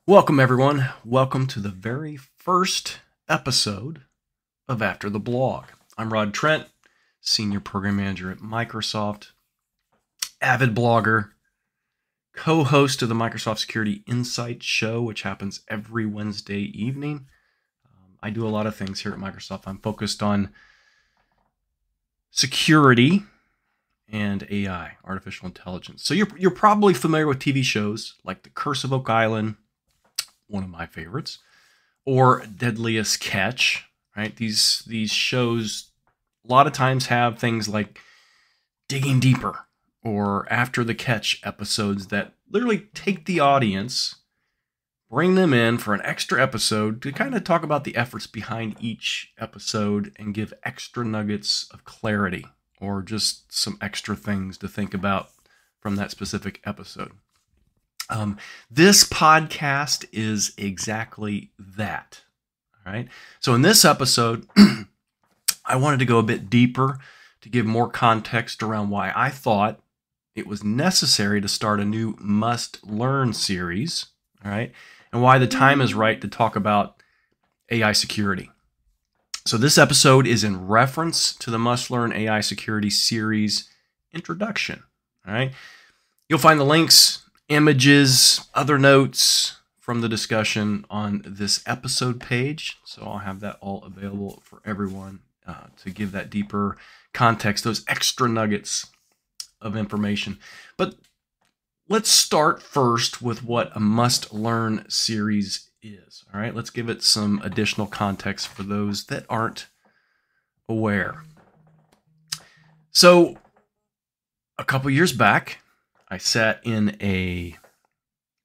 Welcome, everyone. Welcome to the very first episode of After the Blog. I'm Rod Trent, Senior Program Manager at Microsoft, avid blogger, co-host of the Microsoft Security Insight Show, which happens every Wednesday evening. I do a lot of things here at Microsoft. I'm focused on security and AI, artificial intelligence. So you're probably familiar with TV shows like The Curse of Oak Island, one of my favorites, or Deadliest Catch, right? These shows a lot of times have things like Digging Deeper or After the Catch episodes that literally take the audience, bring them in for an extra episode to kind of talk about the efforts behind each episode and give extra nuggets of clarity or just some extra things to think about from that specific episode. This podcast is exactly that. All right. So in this episode, I wanted to go a bit deeper to give more context around why I thought it was necessary to start a new must-learn series. All right. And why the time is right to talk about AI security. So this episode is in reference to the must-learn AI security series introduction. All right. You'll find the links, images, other notes from the discussion on this episode page. So I'll have that all available for everyone to give that deeper context, those extra nuggets of information. But let's start first with what a must-learn series is. All right, let's give it some additional context for those that aren't aware. So a couple years back, I sat in a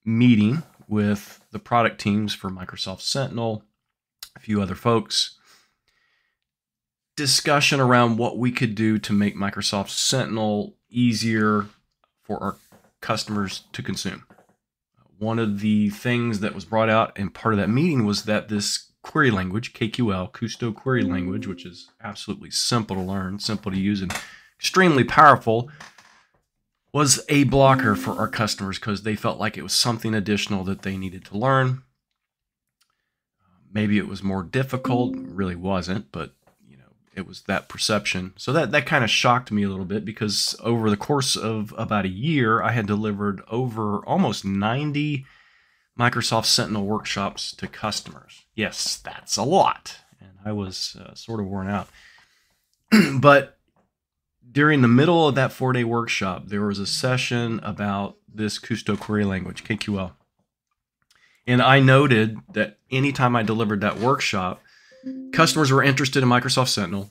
meeting with the product teams for Microsoft Sentinel, a few other folks, discussion around what we could do to make Microsoft Sentinel easier for our customers to consume. One of the things that was brought out in part of that meeting was that this query language, KQL, Kusto query language, which is absolutely simple to learn, simple to use, and extremely powerful, was a blocker for our customers because they felt like it was something additional that they needed to learn. Maybe it was more difficult. It really wasn't, but it was that perception. So that kind of shocked me a little bit because over the course of about a year, I had delivered over almost 90 Microsoft Sentinel workshops to customers. Yes, that's a lot. And I was sort of worn out. But during the middle of that 4-day workshop, there was a session about this Kusto query language, KQL. And I noted that anytime I delivered that workshop, customers were interested in Microsoft Sentinel.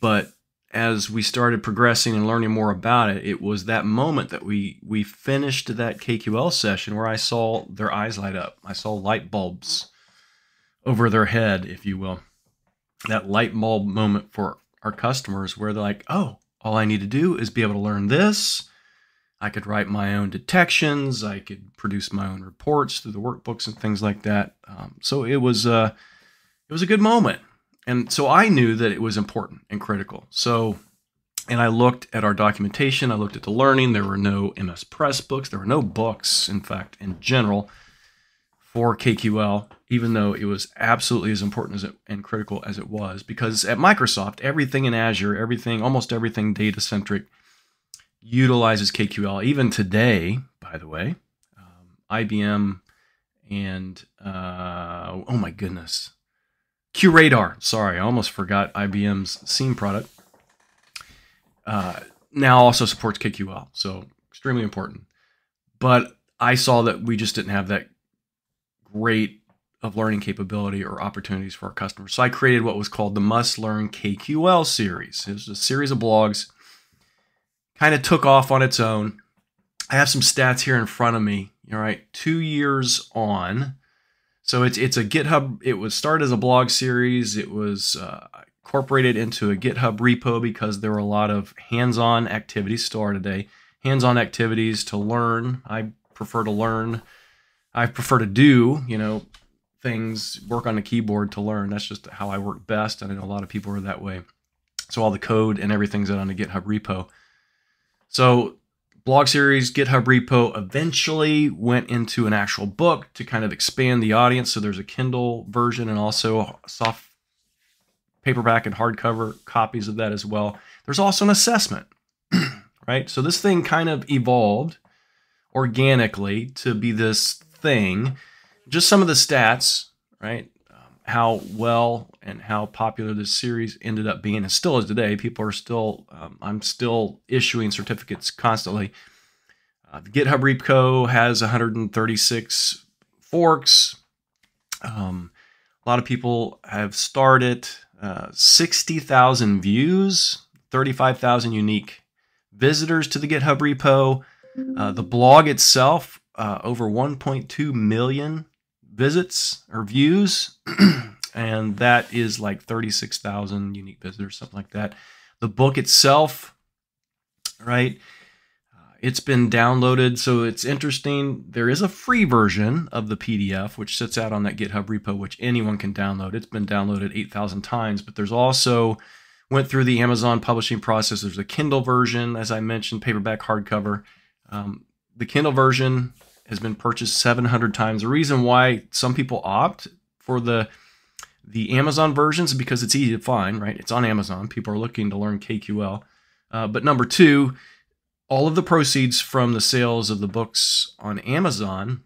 But as we started progressing and learning more about it, it was that moment that we finished that KQL session where I saw their eyes light up. I saw light bulbs over their head, if you will. That light bulb moment for our customers where they're like, oh, all I need to do is be able to learn this. I could write my own detections. I could produce my own reports through the workbooks and things like that. So it was a good moment. And so I knew that it was important and critical. And I looked at our documentation. I looked at the learning. There were no MS Press books. There were no books, in fact, in general, for KQL, even though it was absolutely as important and critical as it was. Because at Microsoft, everything in Azure, almost everything data-centric utilizes KQL. Even today, by the way, IBM and, oh my goodness, QRadar. Sorry, I almost forgot IBM's SIEM product. Now also supports KQL, so extremely important. But I saw that we just didn't have that great of learning capability or opportunities for our customers. So I created what was called the Must Learn KQL series. It was a series of blogs, kind of took off on its own. I have some stats here in front of me. All right, 2 years on. So it's a GitHub. It was started as a blog series. It was incorporated into a GitHub repo because there were a lot of hands-on activities, still are today, hands-on activities to learn. I prefer to learn. I prefer to do, things, work on the keyboard to learn. That's just how I work best. And I know a lot of people are that way. So all the code and everything's out on the GitHub repo. So blog series, GitHub repo eventually went into an actual book to kind of expand the audience. So there's a Kindle version and also soft paperback and hardcover copies of that as well. There's also an assessment, right? So this thing kind of evolved organically to be this thing. Just some of the stats, right? How well and how popular this series ended up being, and still is today. People are still, I'm still issuing certificates constantly. The GitHub repo has 136 forks. A lot of people have started. 60,000 views, 35,000 unique visitors to the GitHub repo. The blog itself, over 1.2 million visits or views, and that is like 36,000 unique visitors, something like that. The book itself, right, it's been downloaded, so it's interesting. There is a free version of the PDF, which sits out on that GitHub repo, which anyone can download. It's been downloaded 8,000 times, but there's also, went through the Amazon publishing process. There's a Kindle version, as I mentioned, paperback, hardcover. The Kindle version has been purchased 700 times. The reason why some people opt for the Amazon versions is because it's easy to find, right? It's on Amazon. People are looking to learn KQL. But number two, all of the proceeds from the sales of the books on Amazon,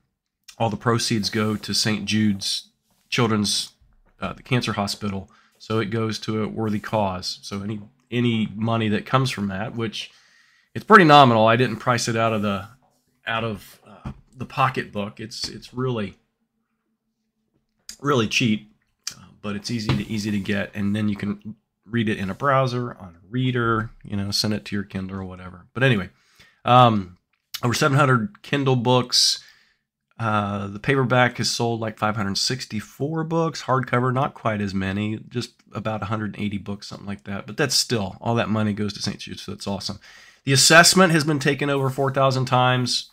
all the proceeds go to St. Jude's Children's, the cancer hospital. So it goes to a worthy cause. So any money that comes from that, which it's pretty nominal. I didn't price it out of the pocketbook. It's really cheap, but it's easy to get, and then you can read it in a browser, on a reader, send it to your Kindle or whatever. But anyway, over 700 Kindle books. The paperback has sold like 564 books. Hardcover, not quite as many, just about 180 books, something like that. But that's still, all that money goes to St. Jude, so that's awesome. The assessment has been taken over 4,000 times.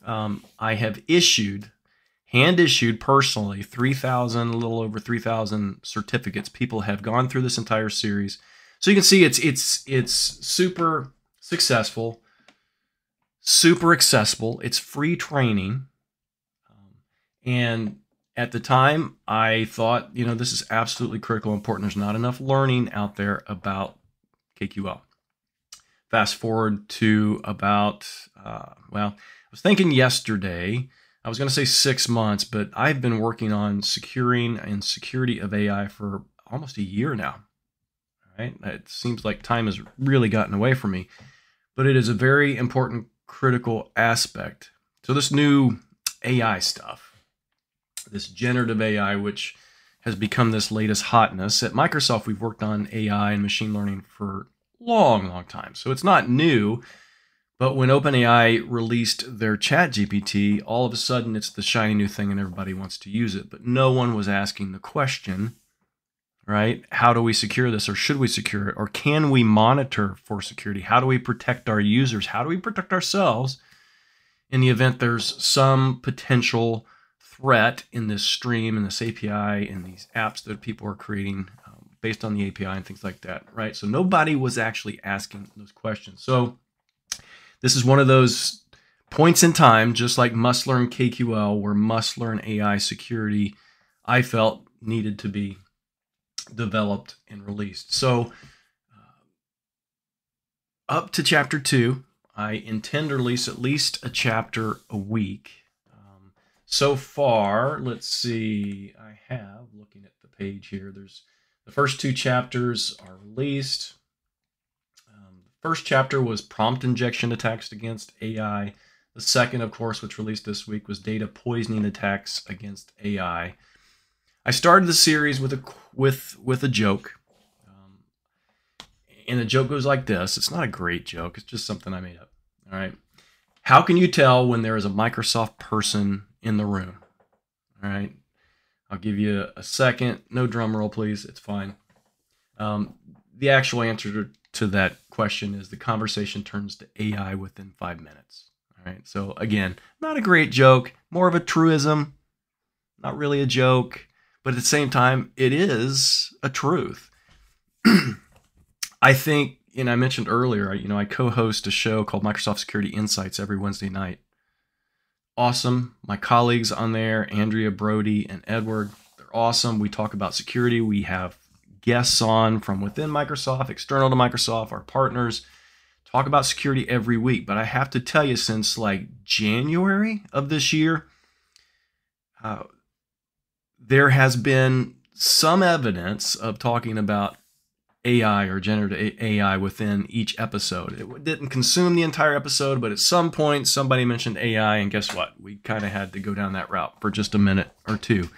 I have hand-issued personally 3,000, a little over 3,000 certificates. People have gone through this entire series. So you can see it's super successful, super accessible. It's free training. And at the time, I thought, this is absolutely critical, important. There's not enough learning out there about KQL. Fast forward to about, I was thinking yesterday, I was going to say 6 months, but I've been working on securing and security of AI for almost a year now. Right? It seems like time has really gotten away from me, but it is a very important, critical aspect. So this new AI stuff, this generative AI, which has become this latest hotness. At Microsoft, we've worked on AI and machine learning for a long time. So it's not new. But when OpenAI released their ChatGPT, all of a sudden it's the shiny new thing and everybody wants to use it. But no one was asking the question, right? How do we secure this, or should we secure it? Or can we monitor for security? How do we protect our users? How do we protect ourselves in the event there's some potential threat in this stream, in this API, in these apps that people are creating based on the API and things like that, right? So nobody was actually asking those questions. So this is one of those points in time, just like Must Learn KQL, where Must Learn AI security, I felt needed to be developed and released. So up to chapter 2, I intend to release at least a chapter a week. So far, let's see, looking at the page here, there's the first 2 chapters are released. First chapter was prompt injection attacks against AI. The second, of course, which released this week, was data poisoning attacks against AI. I started the series with a joke, and the joke goes like this. It's not a great joke. It's just something I made up. All right. How can you tell when there is a Microsoft person in the room? All right. I'll give you a second. No drum roll, please. It's fine. The actual answer to that question is the conversation turns to AI within 5 minutes. All right. So again, not a great joke, more of a truism, not really a joke, but at the same time, it is a truth. I think and I mentioned earlier, I co-host a show called Microsoft Security Insights every Wednesday night. Awesome. My colleagues on there, Andrea, Brody, and Edward, they're awesome. We talk about security. We have guests on from within Microsoft, external to Microsoft, our partners, talk about security every week. But I have to tell you, since like January of this year, there has been some evidence of talking about AI or generative AI within each episode. It didn't consume the entire episode, but at some point somebody mentioned AI, and guess what? We kind of had to go down that route for just a minute or two.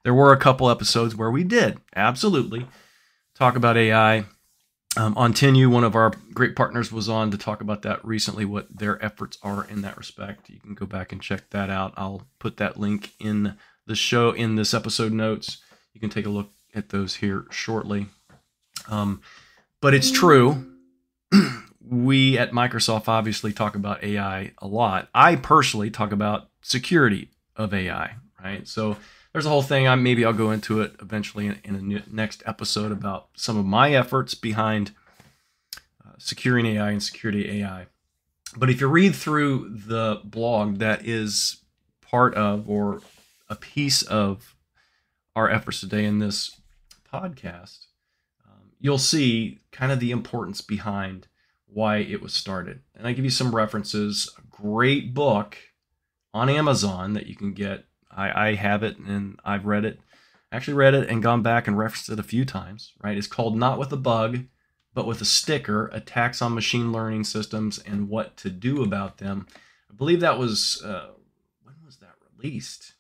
There were a couple episodes where we did absolutely talk about AI. On Tenu, one of our great partners was on to talk about that recently, what their efforts are in that respect. You can go back and check that out. I'll put that link in the show, in this episode notes. You can take a look at those here shortly. But it's true. We at Microsoft obviously talk about AI a lot. I personally talk about security of AI, right? So there's a whole thing. Maybe I'll go into it eventually in a next episode about some of my efforts behind securing AI and security AI. But if you read through the blog that is part of or a piece of our efforts today in this podcast, you'll see kind of the importance behind why it was started. And I give you some references. A great book on Amazon that you can get. I have it and I've read it. Actually read it and gone back and referenced it a few times, right? It's called Not With a Bug, But With a Sticker, Attacks on Machine Learning Systems and What to Do About Them. I believe that was, when was that released?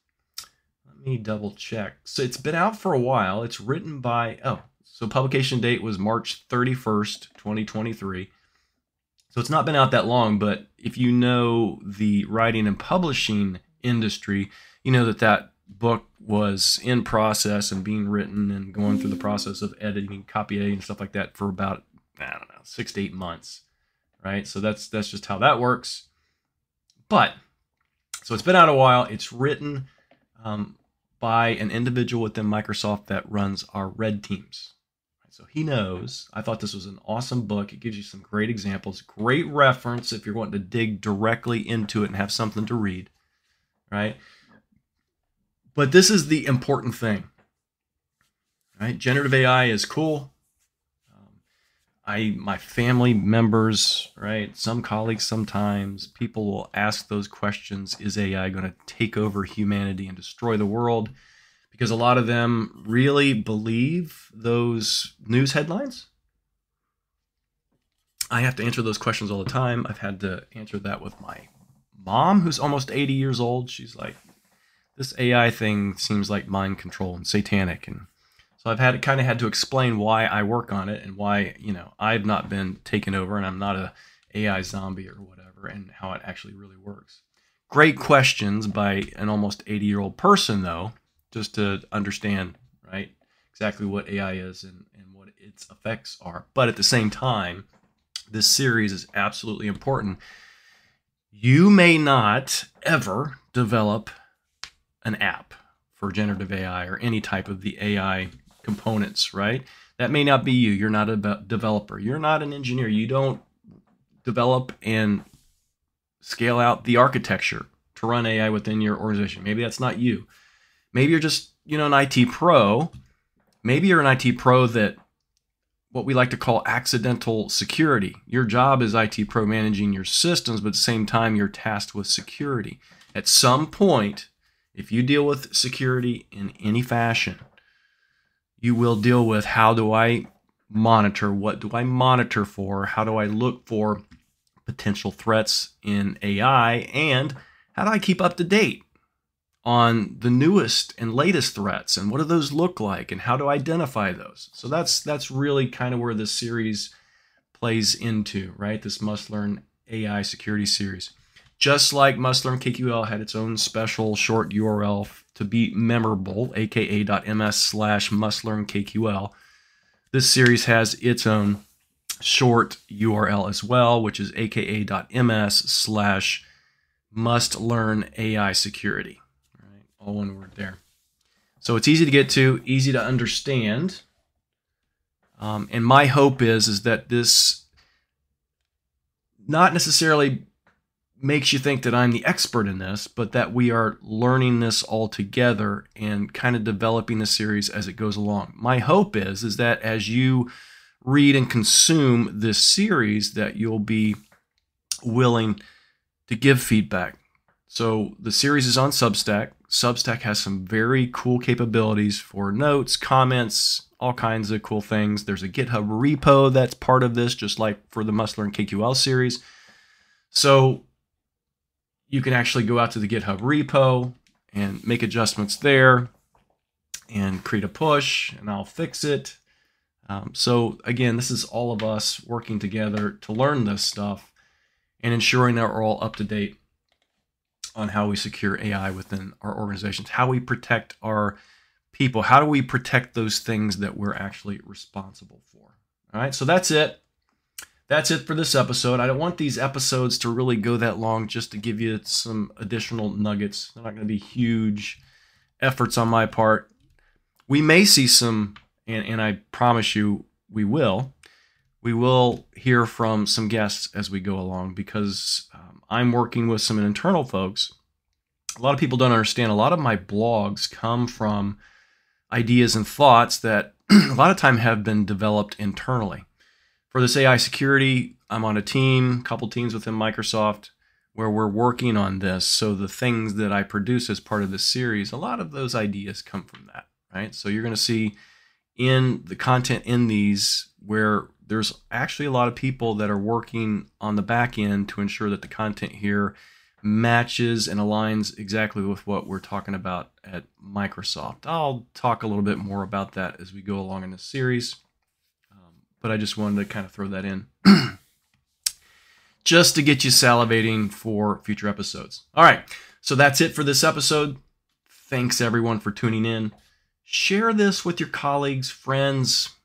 Let me double check. So it's been out for a while. It's written by, so publication date was March 31st, 2023. So it's not been out that long, but if you know the writing and publishing industry, you know that book was in process and being written and going through the process of editing, copy editing, and stuff like that for about, 6 to 8 months, right? So that's just how that works. But, so it's been out a while. It's written by an individual within Microsoft that runs our red teams. So he knows. I thought this was an awesome book. It gives you some great examples, great reference if you're wanting to dig directly into it and have something to read, right? But this is the important thing, right? Generative AI is cool. My family members, right? Some colleagues, sometimes people will ask those questions. Is AI going to take over humanity and destroy the world? Because a lot of them really believe those news headlines. I have to answer those questions all the time. I've had to answer that with my mom, who's almost 80 years old. She's like, this AI thing seems like mind control and satanic. And so I've kind of had to explain why I work on it and why, I've not been taken over and I'm not a AI zombie or whatever, and how it actually really works. Great questions by an almost 80-year-old person, though, just to understand, right, exactly what AI is and what its effects are. But at the same time, this series is absolutely important. You may not ever develop an app for generative AI or any type of the AI components, right? That may not be you. You're not a developer. You're not an engineer. You don't develop and scale out the architecture to run AI within your organization. Maybe that's not you. Maybe you're just, an IT pro. Maybe you're an IT pro that what we like to call accidental security. Your job is IT pro managing your systems, but at the same time, you're tasked with security. At some point, if you deal with security in any fashion, you will deal with how do I monitor? What do I monitor for? How do I look for potential threats in AI? And how do I keep up to date on the newest and latest threats? And what do those look like? And how to identify those? So that's really kind of where this series plays into, right? This Must Learn AI security series. Just like Must Learn KQL had its own special short URL to be memorable, aka.ms/mustlearnkql, this series has its own short URL as well, which is aka.ms/mustlearnAIsecurity. All right, all one word there. So it's easy to get to, easy to understand. And my hope is that this not necessarily makes you think that I'm the expert in this, but that we are learning this all together and kind of developing the series as it goes along. My hope is that as you read and consume this series, that you'll be willing to give feedback. So the series is on Substack. Substack has some very cool capabilities for notes, comments, all kinds of cool things. There's a GitHub repo that's part of this, just like for the Learn KQL series. So you can actually go out to the GitHub repo and make adjustments there and create a push, and I'll fix it. So again, this is all of us working together to learn this stuff and ensuring that we're all up to date on how we secure AI within our organizations, how we protect our people, how do we protect those things that we're actually responsible for. All right, so that's it. That's it for this episode. I don't want these episodes to really go that long, just to give you some additional nuggets. They're not going to be huge efforts on my part. We may see some, and I promise you we will hear from some guests as we go along, because I'm working with some internal folks. A lot of people don't understand. A lot of my blogs come from ideas and thoughts that a lot of time have been developed internally. For this AI security, I'm on a couple teams within Microsoft, where we're working on this. So the things that I produce as part of this series, a lot of those ideas come from that, right? So you're going to see in the content in these where there's actually a lot of people that are working on the back end to ensure that the content here matches and aligns exactly with what we're talking about at Microsoft. I'll talk a little bit more about that as we go along in this series. But I just wanted to kind of throw that in just to get you salivating for future episodes. All right, so that's it for this episode. Thanks, everyone, for tuning in. Share this with your colleagues, friends,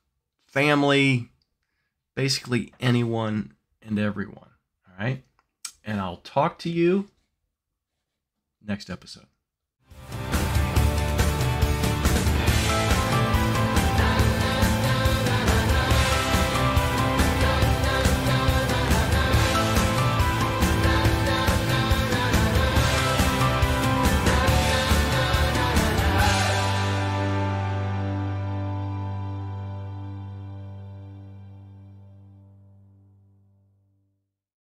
family, basically anyone and everyone. All right, and I'll talk to you next episode.